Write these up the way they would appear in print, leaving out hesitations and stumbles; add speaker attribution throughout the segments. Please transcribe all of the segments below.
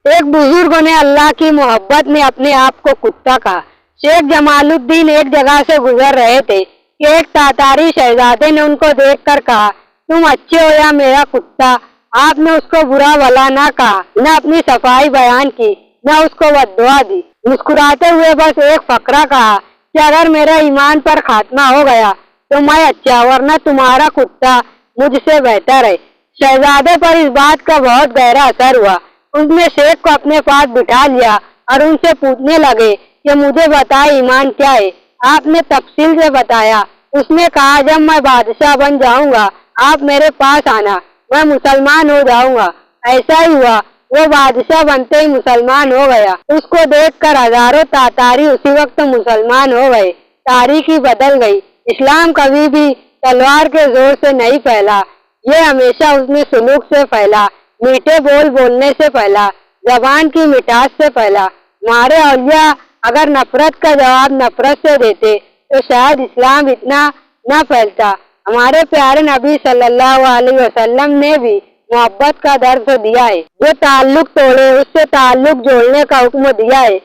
Speaker 1: ایک बुजुर्ग ने अल्लाह की मोहब्बत में अपने आप को कुत्ता कहा। शेख जमालुद्दीन एक जगह से गुजर रहे थे कि एक तातारी शहजादे ने उनको देखकर कहा, तुम अच्छे हो या मेरा कुत्ता। आपने उसको बुरा भला ना कहा, न अपनी सफाई बयान की, न उसको बद्दुआ दी। मुस्कुराते हुए बस एक फकरा कहा कि अगर मेरा ईमान पर खात्मा हो गया तो मैं अच्छा, वरना तुम्हारा कुत्ता मुझसे बेहतर है। शहजादे पर इस बात का बहुत गहरा असर हुआ। उसने शेख को अपने पास बिठा लिया और उनसे पूछने लगे कि मुझे बताए ईमान क्या है। आपने तफसील से बताया। उसने कहा, जब मैं बादशाह बन जाऊंगा आप मेरे पास आना, मैं मुसलमान हो जाऊंगा। ऐसा ही हुआ, वो बादशाह बनते ही मुसलमान हो गया। उसको देखकर हजारों तातारी उसी वक्त मुसलमान हो गए। तारीखी बदल गई। इस्लाम कभी भी तलवार के जोर से नहीं फैला, ये हमेशा उसमें सुलूक से फैला, मीठे बोल बोलने से फैला, जबान की मिठास से फैला। हमारे औलिया अगर नफरत का जवाब नफरत से देते तो शायद इस्लाम इतना न फैलता। हमारे प्यारे नबी सल्लल्लाहु अलैहि वसल्लम ने भी मोहब्बत का दर्द दिया है। जो ताल्लुक तोड़े उससे ताल्लुक जोड़ने का हुक्म दिया है।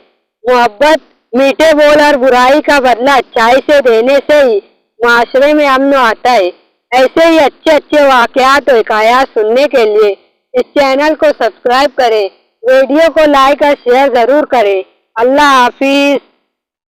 Speaker 1: मोहब्बत, मीठे बोल और बुराई का बदला अच्छाई से देने से ही माशरे में अमन आता है। ऐसे ही अच्छे अच्छे वाकयात और हिकायात सुनने के लिए इस चैनल को सब्सक्राइब करें, वीडियो को लाइक और शेयर जरूर करें। अल्लाह हाफिज।